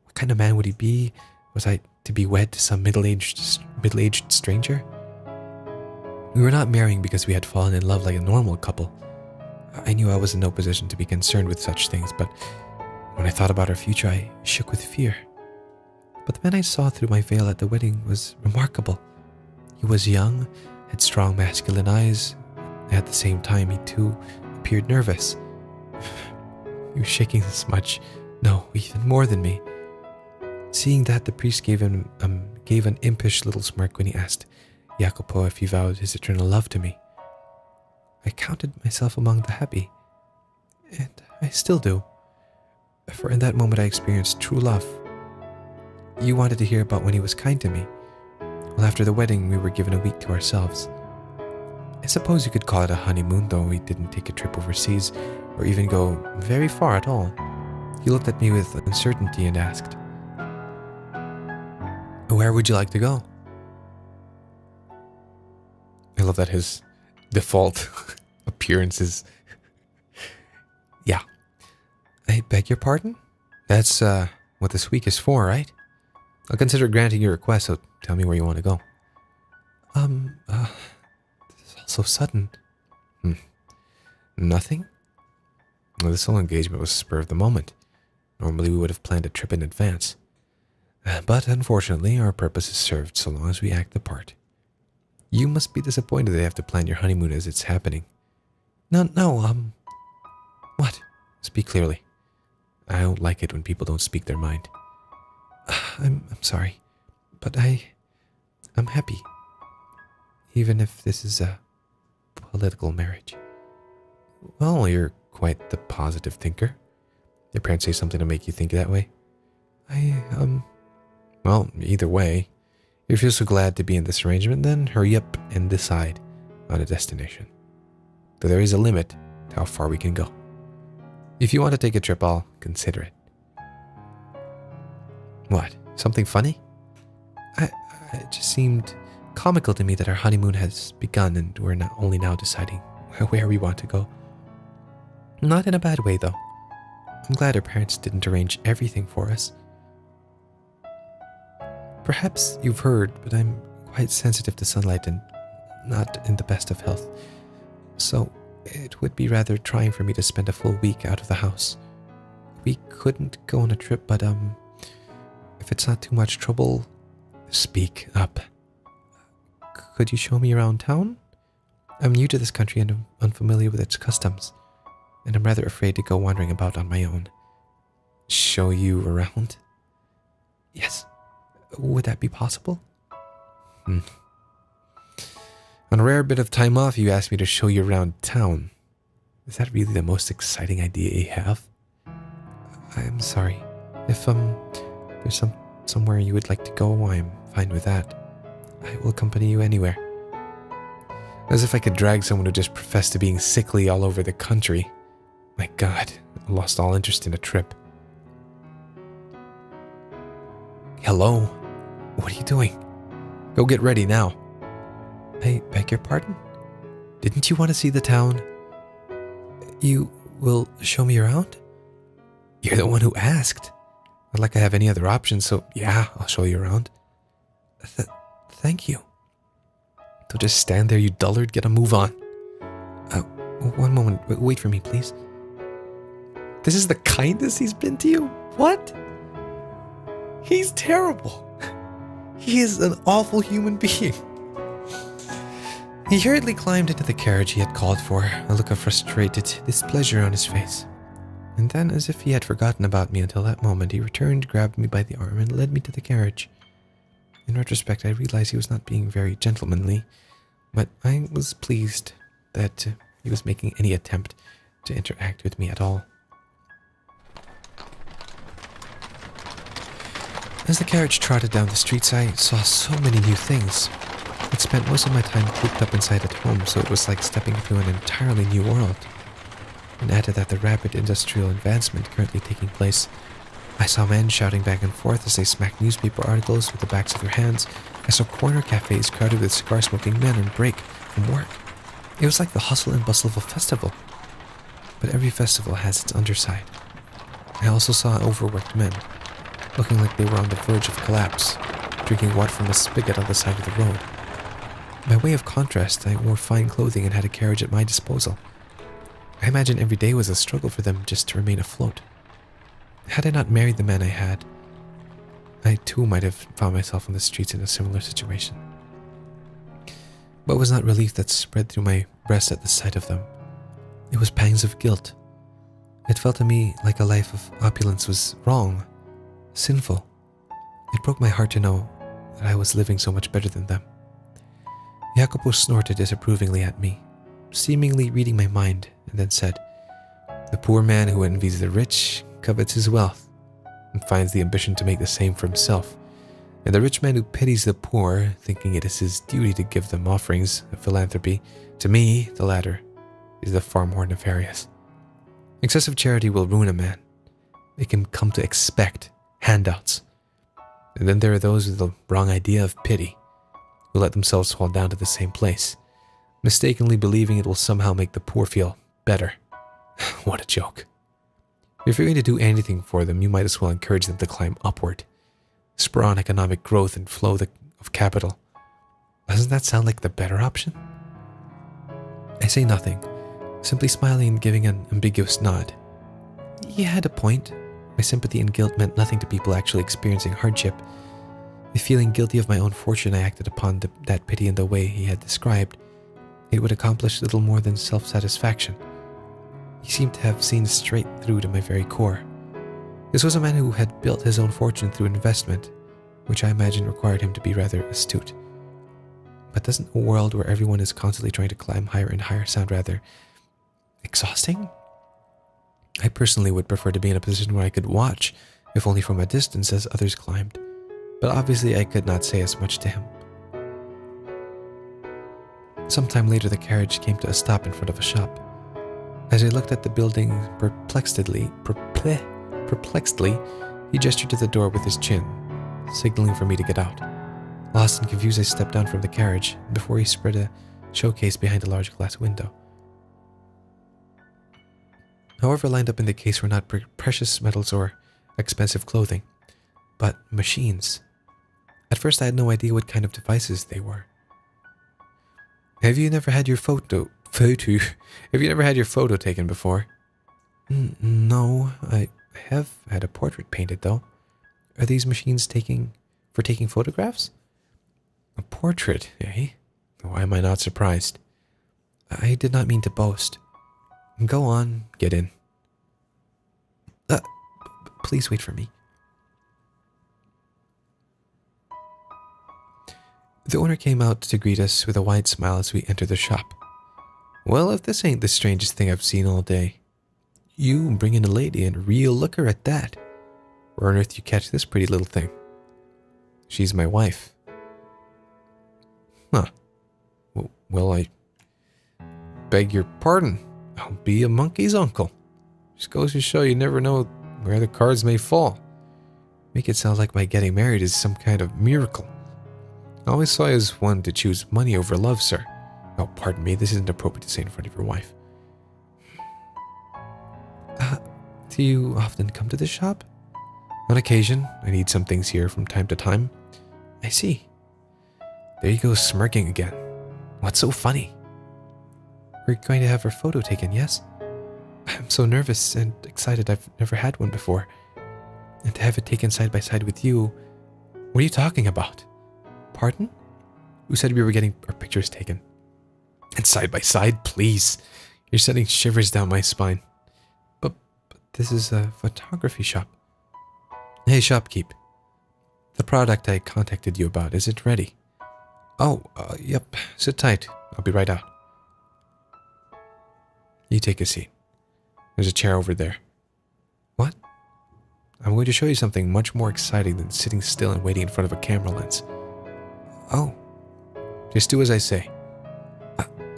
What kind of man would he be? Was I to be wed to some middle-aged stranger? We were not marrying because we had fallen in love like a normal couple. I knew I was in no position to be concerned with such things, but when I thought about our future, I shook with fear. But the man I saw through my veil at the wedding was remarkable. He was young, had strong masculine eyes, and at the same time he too appeared nervous. He was shaking this much, no, even more than me. Seeing that, the priest gave an impish little smirk when he asked Jacopo if he vowed his eternal love to me. I counted myself among the happy, and I still do, for in that moment I experienced true love. You wanted to hear about when he was kind to me. Well, after the wedding, we were given a week to ourselves. I suppose you could call it a honeymoon, though we didn't take a trip overseas or even go very far at all. He looked at me with uncertainty and asked, "Where would you like to go?" I love that his default appearance is, yeah. I beg your pardon? That's what this week is for, right? I'll consider granting your request, so tell me where you want to go. This is all so sudden. Nothing? Well, this whole engagement was spur of the moment. Normally we would have planned a trip in advance. But unfortunately, our purpose is served so long as we act the part. You must be disappointed they have to plan your honeymoon as it's happening. No, what? Speak clearly. I don't like it when people don't speak their mind. I'm sorry, but I'm happy. Even if this is a political marriage. Well, you're quite the positive thinker. Your parents say something to make you think that way? Well, either way, if you're so glad to be in this arrangement, then hurry up and decide on a destination. Though there is a limit to how far we can go. If you want to take a trip, I'll consider it. What? Something funny? It just seemed comical to me that our honeymoon has begun and we're not only now deciding where we want to go. Not in a bad way, though. I'm glad our parents didn't arrange everything for us. Perhaps you've heard, but I'm quite sensitive to sunlight and not in the best of health. So it would be rather trying for me to spend a full week out of the house. We couldn't go on a trip, but if it's not too much trouble, speak up. Could you show me around town? I'm new to this country and I'm unfamiliar with its customs, and I'm rather afraid to go wandering about on my own. Show you around? Yes. Would that be possible? On a rare bit of time off, you asked me to show you around town. Is that really the most exciting idea you have? I'm sorry. If there's somewhere you would like to go, I'm fine with that. I will accompany you anywhere. As if I could drag someone who just professed to being sickly all over the country. My God, I lost all interest in a trip. Hello? What are you doing? Go get ready now. I beg your pardon? Didn't you want to see the town? You will show me around? You're the one who asked. Not like I have any other options, so yeah, I'll show you around. Thank you. Don't just stand there, you dullard. Get a move on. One moment. Wait for me, please. This is the kindest he's been to you? What? He's terrible. He is an awful human being. He hurriedly climbed into the carriage he had called for, a look of frustrated displeasure on his face. And then, as if he had forgotten about me until that moment, he returned, grabbed me by the arm, and led me to the carriage. In retrospect, I realized he was not being very gentlemanly, but I was pleased that he was making any attempt to interact with me at all. As the carriage trotted down the streets, I saw so many new things. I'd spent most of my time cooped up inside at home, so it was like stepping into an entirely new world. And add to that the rapid industrial advancement currently taking place. I saw men shouting back and forth as they smacked newspaper articles with the backs of their hands. I saw corner cafes crowded with cigar-smoking men on break from work. It was like the hustle and bustle of a festival. But every festival has its underside. I also saw overworked men, looking like they were on the verge of collapse, drinking water from a spigot on the side of the road. By way of contrast, I wore fine clothing and had a carriage at my disposal. I imagine every day was a struggle for them just to remain afloat. Had I not married the man I had, I too might have found myself on the streets in a similar situation. But it was not relief that spread through my breast at the sight of them. It was pangs of guilt. It felt to me like a life of opulence was wrong, sinful. It broke my heart to know that I was living so much better than them. Jacopo snorted disapprovingly at me, seemingly reading my mind, and then said, "The poor man who envies the rich covets his wealth and finds the ambition to make the same for himself. And the rich man who pities the poor, thinking it is his duty to give them offerings of philanthropy, to me, the latter is the far more nefarious. Excessive charity will ruin a man. They can come to expect handouts. And then there are those with the wrong idea of pity, who let themselves fall down to the same place, mistakenly believing it will somehow make the poor feel better. What a joke. If you're going to do anything for them, you might as well encourage them to climb upward, spur on economic growth and flow of capital. Doesn't that sound like the better option? I say nothing, simply smiling and giving an ambiguous nod. He had a point. My sympathy and guilt meant nothing to people actually experiencing hardship. If feeling guilty of my own fortune, I acted upon that pity in the way he had described, it would accomplish little more than self-satisfaction. He seemed to have seen straight through to my very core. This was a man who had built his own fortune through investment, which I imagine required him to be rather astute. But doesn't a world where everyone is constantly trying to climb higher and higher sound rather exhausting? I personally would prefer to be in a position where I could watch, if only from a distance, as others climbed, but obviously I could not say as much to him. Sometime later the carriage came to a stop in front of a shop. As I looked at the building perplexedly, he gestured to the door with his chin, signaling for me to get out. Lost and confused, I stepped down from the carriage before he spread a showcase behind a large glass window. However, lined up in the case were not precious metals or expensive clothing, but machines. At first I had no idea what kind of devices they were. Have you never had your photo taken before? No, I have had a portrait painted though. Are these machines for taking photographs? A portrait, eh? Why am I not surprised? I did not mean to boast. Go on, get in. Please wait for me. The owner came out to greet us with a wide smile as we entered the shop. Well, if this ain't the strangest thing I've seen all day. You bring in a lady and a real looker at that. Where on earth you catch this pretty little thing? She's my wife. Huh. Well, I beg your pardon. I'll be a monkey's uncle. Just goes to show you never know where the cards may fall. Make it sound like my getting married is some kind of miracle. I always saw you as one to choose money over love, sir. Oh, pardon me, this isn't appropriate to say in front of your wife. Do you often come to this shop? On occasion. I need some things here from time to time. I see. There you go, smirking again. What's so funny? We're going to have our photo taken, yes? I'm so nervous and excited. I've never had one before. And to have it taken side by side with you... What are you talking about? Pardon? Who said we were getting our pictures taken? And side by side, please. You're sending shivers down my spine. But this is a photography shop. Hey, shopkeep. The product I contacted you about, is it ready? Oh, yep. Sit tight. I'll be right out. You take a seat. There's a chair over there. What? I'm going to show you something much more exciting than sitting still and waiting in front of a camera lens. Oh. Just do as I say.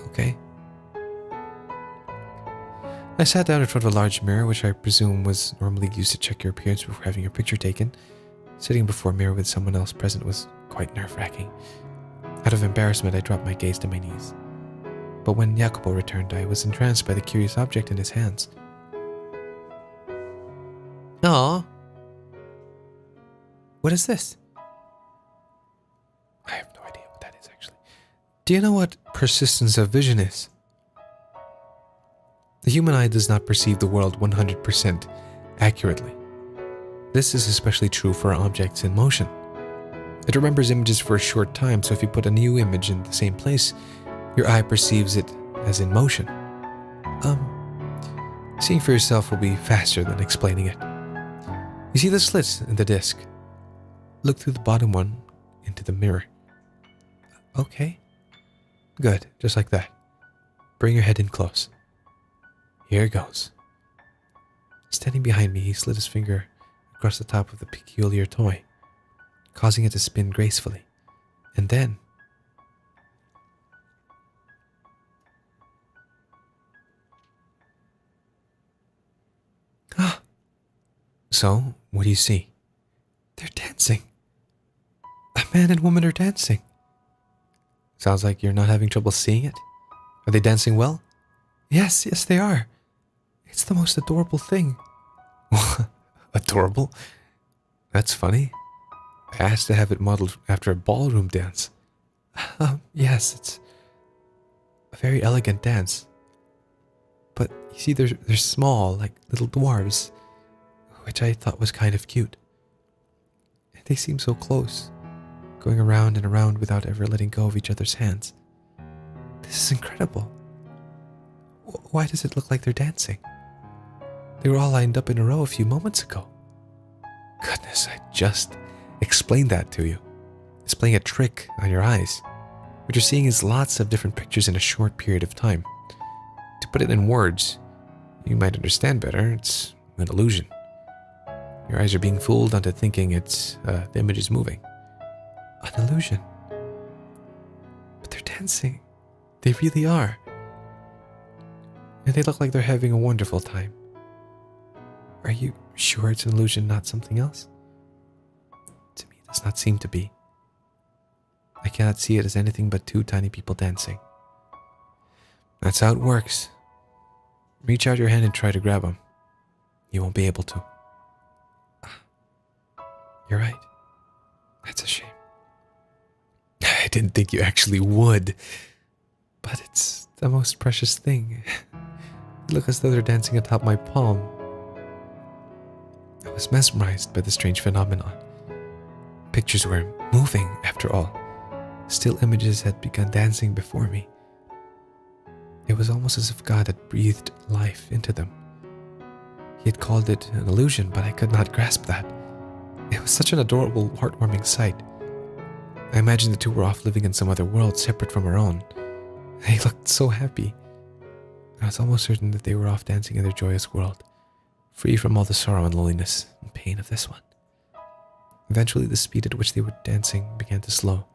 Okay. I sat down in front of a large mirror, which I presume was normally used to check your appearance before having your picture taken. Sitting before a mirror with someone else present was quite nerve-wracking. Out of embarrassment, I dropped my gaze to my knees. But when Jacopo returned, I was entranced by the curious object in his hands. Aw. What is this? I have no idea what that is, actually. Do you know what persistence of vision is? The human eye does not perceive the world 100% accurately. This is especially true for objects in motion. It remembers images for a short time, so if you put a new image in the same place, your eye perceives it as in motion. Seeing for yourself will be faster than explaining it. You see the slits in the disc? Look through the bottom one into the mirror. Okay. Good, just like that. Bring your head in close. Here it goes. Standing behind me, he slid his finger across the top of the peculiar toy. causing it to spin gracefully. And then... Ah! So, what do you see? They're dancing. A man and woman are dancing. Sounds like you're not having trouble seeing it. Are they dancing well? Yes, they are. It's the most adorable thing. Adorable? That's funny. I asked to have it modeled after a ballroom dance. Yes, it's a very elegant dance. But you see, they're small, like little dwarves, which I thought was kind of cute. They seem so close, going around and around without ever letting go of each other's hands. This is incredible. Why does it look like they're dancing? They were all lined up in a row a few moments ago. Goodness, I just explained that to you. It's playing a trick on your eyes. What you're seeing is lots of different pictures in a short period of time. To put it in words, you might understand better, it's an illusion. Your eyes are being fooled onto thinking the image is moving. An illusion. But they're dancing. They really are. And they look like they're having a wonderful time. Are you sure it's an illusion, not something else? To me, it does not seem to be. I cannot see it as anything but two tiny people dancing. That's how it works. Reach out your hand and try to grab them. You won't be able to. You're right. That's a shame. I didn't think you actually would. But it's the most precious thing. They look as though they're dancing atop my palm. I was mesmerized by the strange phenomenon. Pictures were moving, after all. Still images had begun dancing before me. It was almost as if God had breathed life into them. He had called it an illusion, but I could not grasp that. It was such an adorable, heartwarming sight. I imagined the two were off living in some other world separate from our own. They looked so happy. I was almost certain that they were off dancing in their joyous world, free from all the sorrow and loneliness and pain of this one. Eventually, the speed at which they were dancing began to slow,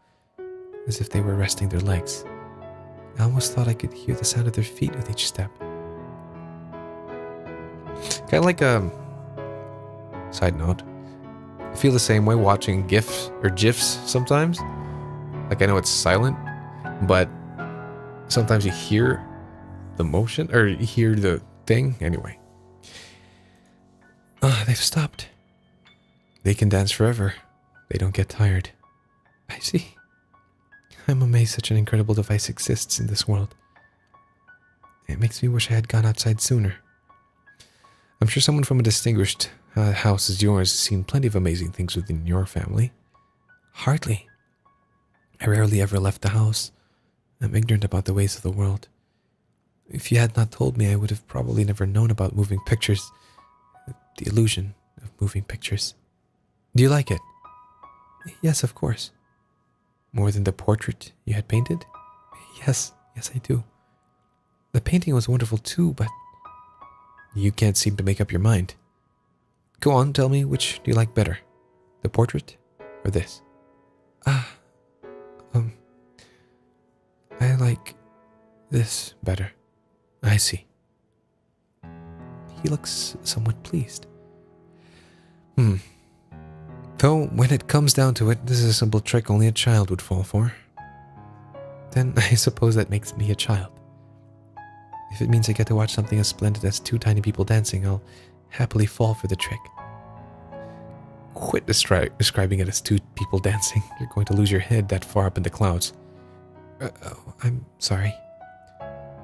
as if they were resting their legs. I almost thought I could hear the sound of their feet with each step. Kind of like a side note. I feel the same way watching GIFs or GIFs sometimes. Like, I know it's silent, but sometimes you hear the motion or you hear the thing. Anyway. They've stopped. They can dance forever. They don't get tired. I see. I'm amazed such an incredible device exists in this world. It makes me wish I had gone outside sooner. I'm sure someone from a distinguished house as yours has seen plenty of amazing things within your family. Hardly. I rarely ever left the house. I'm ignorant about the ways of the world. If you had not told me, I would have probably never known about moving pictures. The illusion of moving pictures. Do you like it? Yes, of course. More than the portrait you had painted? Yes, I do. The painting was wonderful too, but you can't seem to make up your mind. Go on, tell me, which do you like better? The portrait or this? I like this better. I see. He looks somewhat pleased. Though, when it comes down to it, this is a simple trick only a child would fall for. Then I suppose that makes me a child. If it means I get to watch something as splendid as two tiny people dancing, I'll happily fall for the trick. Quit describing it as two people dancing. You're going to lose your head that far up in the clouds. I'm sorry.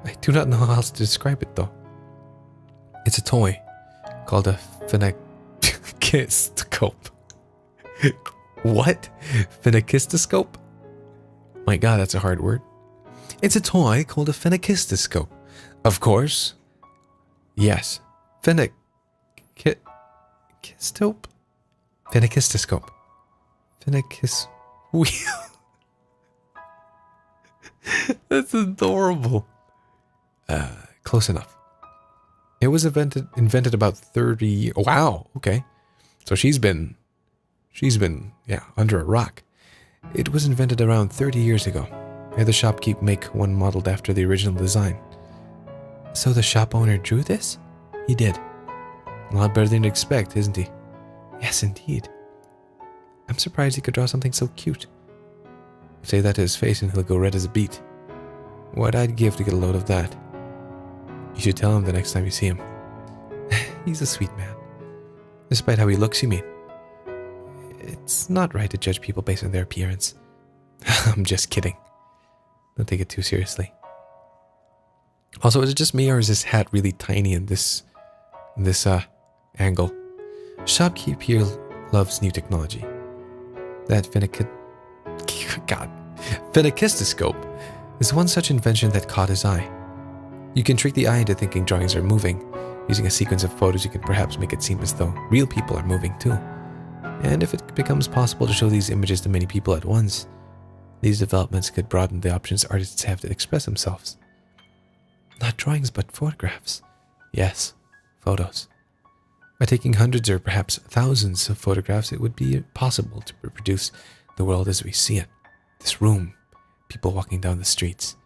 I do not know how else to describe it, though. It's a toy called a Phenakistiscope. What? Phenakistiscope? My god, that's a hard word. It's a toy called a Phenakistiscope. Of course. Yes. Phenakistiscope? Phenakistiscope. Phenakis wheel. That's adorable. Close enough. It was invented about 30 years. Wow, okay. So she's been She's been, under a rock. It was invented around 30 years ago. I had the shopkeep make one modeled after the original design. So the shop owner drew this? He did. A lot better than you'd expect, isn't he? Yes, indeed. I'm surprised he could draw something so cute. Say that to his face and he'll go red as a beet. What I'd give to get a load of that. You should tell him the next time you see him. He's a sweet man. Despite how he looks, you mean? It's not right to judge people based on their appearance. I'm just kidding. Don't take it too seriously. Also, is it just me or is this hat really tiny in this angle? Shopkeep here loves new technology. That Phenakistiscope is one such invention that caught his eye. You can trick the eye into thinking drawings are moving. Using a sequence of photos, you can perhaps make it seem as though real people are moving too. And if it becomes possible to show these images to many people at once, these developments could broaden the options artists have to express themselves. Not drawings, but photographs. Yes, photos. By taking hundreds or perhaps thousands of photographs, it would be possible to reproduce the world as we see it. This room, people walking down the streets.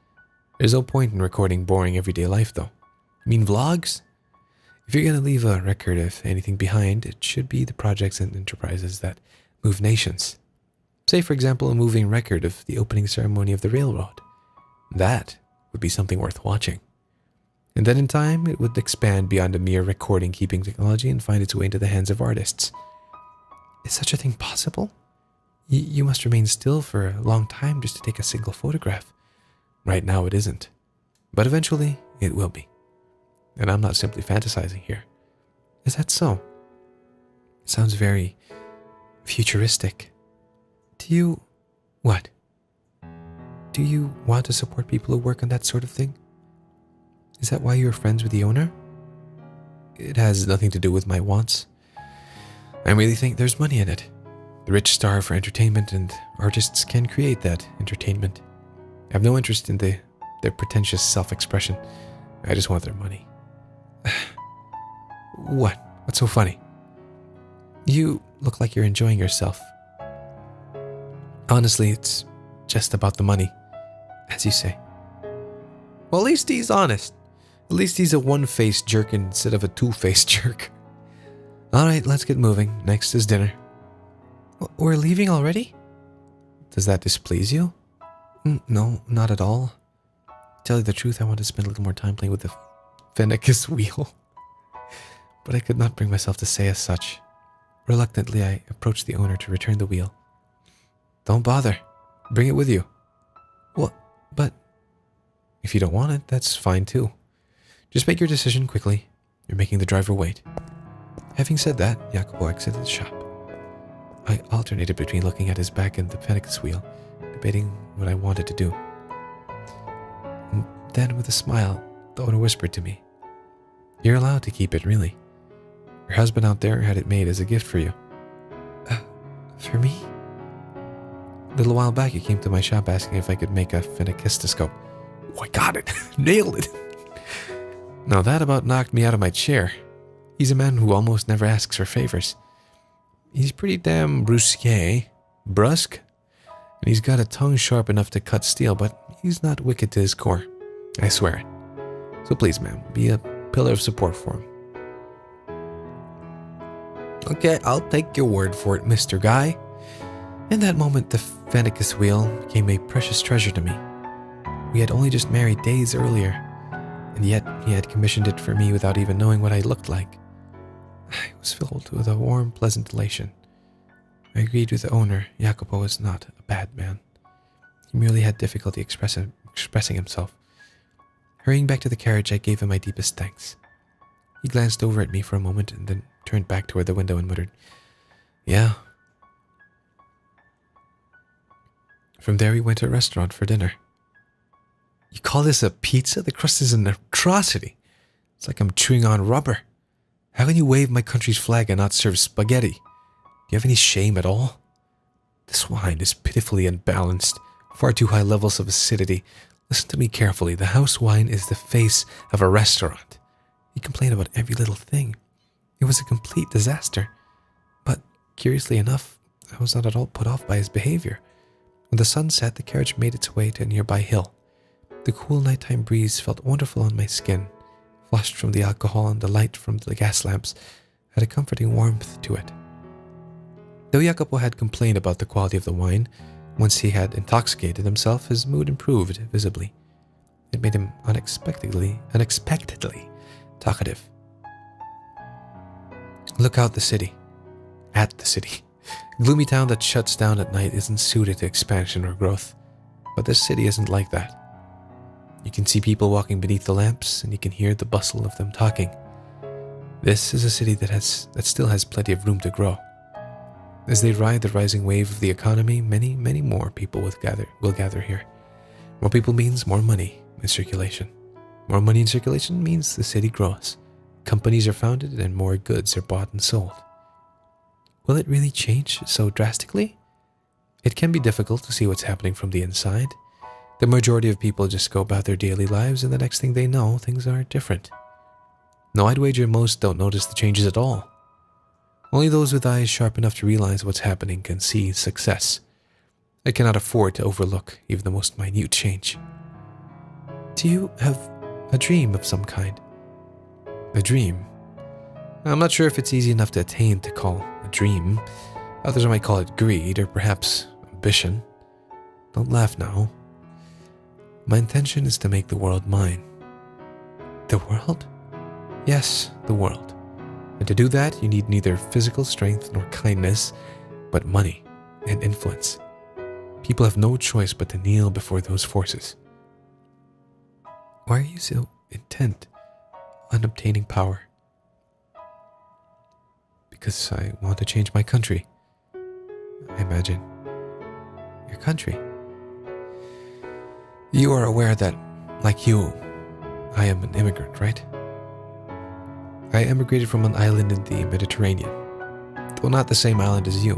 There's no point in recording boring everyday life, though. You mean vlogs? If you're going to leave a record of anything behind, it should be the projects and enterprises that move nations. Say, for example, a moving record of the opening ceremony of the railroad. That would be something worth watching. And then in time, it would expand beyond a mere recording-keeping technology and find its way into the hands of artists. Is such a thing possible? You must remain still for a long time just to take a single photograph. Right now it isn't. But eventually, it will be. And I'm not simply fantasizing here. Is that so? It sounds very futuristic. What? Do you want to support people who work on that sort of thing? Is that why you're friends with the owner? It has nothing to do with my wants. I really think there's money in it. The rich starve for entertainment, and artists can create that entertainment. I have no interest in their pretentious self-expression. I just want their money. What? What's so funny? You look like you're enjoying yourself. Honestly, it's just about the money, as you say. Well, at least he's honest. At least he's a one-faced jerk instead of a two-faced jerk. Alright, let's get moving. Next is dinner. We're leaving already? Does that displease you? No, not at all. To tell you the truth, I want to spend a little more time playing with the Phenakis wheel. But I could not bring myself to say as such. Reluctantly, I approached the owner to return the wheel. Don't bother. Bring it with you. What? But if you don't want it, that's fine too. Just make your decision quickly. You're making the driver wait. Having said that, Jacopo exited the shop. I alternated between looking at his back and the Phenakis wheel, debating what I wanted to do. And then, with a smile, the owner whispered to me, "You're allowed to keep it, really. Your husband out there had it made as a gift for you." For me? A little while back, he came to my shop asking if I could make a Phenakistiscope. Oh, I got it! Nailed it! Now that about knocked me out of my chair. He's a man who almost never asks for favors. He's pretty damn brusque, and he's got a tongue sharp enough to cut steel, but he's not wicked to his core. I swear it. So please, ma'am, be a pillar of support for him. Okay, I'll take your word for it, Mr. Guy. In that moment, the Phenakis wheel became a precious treasure to me. We had only just married days earlier, and yet he had commissioned it for me without even knowing what I looked like. I was filled with a warm, pleasant elation. I agreed with the owner. Jacopo was not a bad man. He merely had difficulty expressing himself. Hurrying back to the carriage, I gave him my deepest thanks. He glanced over at me for a moment and then turned back toward the window and muttered, "Yeah." From there we went to a restaurant for dinner. You call this a pizza? The crust is an atrocity. It's like I'm chewing on rubber. How can you wave my country's flag and not serve spaghetti? Do you have any shame at all? This wine is pitifully unbalanced. Far too high levels of acidity. Listen to me carefully. The house wine is the face of a restaurant. You complain about every little thing. It was a complete disaster. But, curiously enough, I was not at all put off by his behavior. When the sun set, the carriage made its way to a nearby hill. The cool nighttime breeze felt wonderful on my skin, flushed from the alcohol, and the light from the gas lamps had a comforting warmth to it. Though Jacopo had complained about the quality of the wine, once he had intoxicated himself, his mood improved visibly. It made him unexpectedly talkative. Look out at the city. Gloomy town that shuts down at night isn't suited to expansion or growth, but this city isn't like that. You can see people walking beneath the lamps, and you can hear the bustle of them talking. This is a city that still has plenty of room to grow. As they ride the rising wave of the economy, many, many more people will gather here. More people means more money in circulation. More money in circulation means the city grows. Companies are founded and more goods are bought and sold. Will it really change so drastically? It can be difficult to see what's happening from the inside. The majority of people just go about their daily lives, and the next thing they know, things are different. No, I'd wager most don't notice the changes at all. Only those with eyes sharp enough to realize what's happening can see success. I cannot afford to overlook even the most minute change. Do you have a dream of some kind? A dream? I'm not sure if it's easy enough to attain to call a dream. Others might call it greed or perhaps ambition. Don't laugh now. My intention is to make the world mine. The world? Yes, the world. And to do that, you need neither physical strength nor kindness, but money and influence. People have no choice but to kneel before those forces. Why are you so intent on obtaining power? Because I want to change my country. I imagine. Your country? You are aware that, like you, I am an immigrant, right? I emigrated from an island in the Mediterranean, though not the same island as you.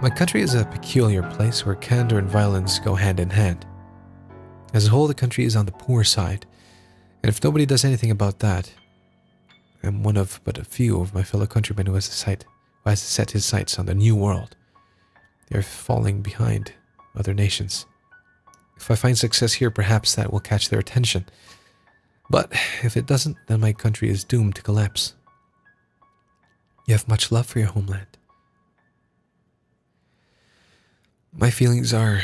My country is a peculiar place where candor and violence go hand in hand. As a whole, the country is on the poor side, and if nobody does anything about that, I'm one of but a few of my fellow countrymen who has set his sights on the new world. They're falling behind other nations. If I find success here, perhaps that will catch their attention. But if it doesn't, then my country is doomed to collapse. You have much love for your homeland. My feelings are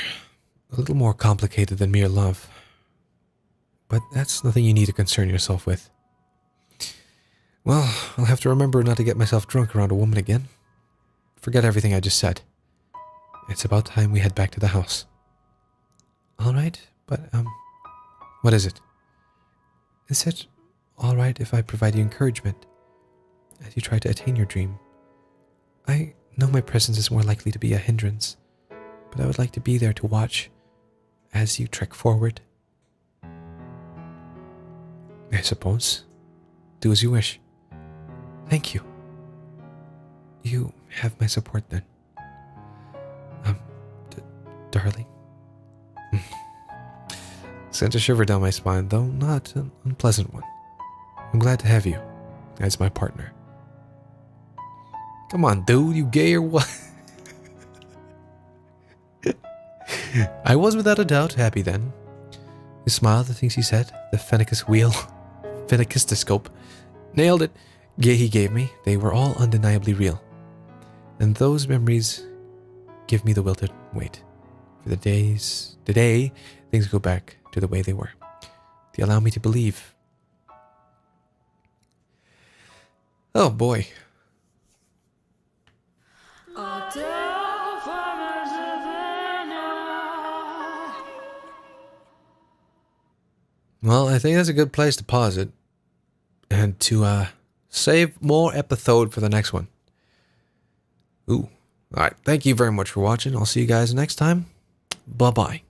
a little more complicated than mere love. But that's nothing you need to concern yourself with. Well, I'll have to remember not to get myself drunk around a woman again. Forget everything I just said. It's about time we head back to the house. All right, but, what is it? Is it all right if I provide you encouragement as you try to attain your dream? I know my presence is more likely to be a hindrance, but I would like to be there to watch as you trek forward. I suppose. Do as you wish. Thank you. You have my support then. Darling. Sent a shiver down my spine, though not an unpleasant one. I'm glad to have you as my partner. Come on, dude, you gay or what? I was without a doubt happy then. He smiled at things he said, the Phenakistiscope. Nailed it. He gave me. They were all undeniably real. And those memories give me the will to wait. For the day things go back to the way they were. They allow me to believe. Oh boy. Well, I think that's a good place to pause it. And to save more episode for the next one. Ooh. Alright, thank you very much for watching. I'll see you guys next time. Bye-bye.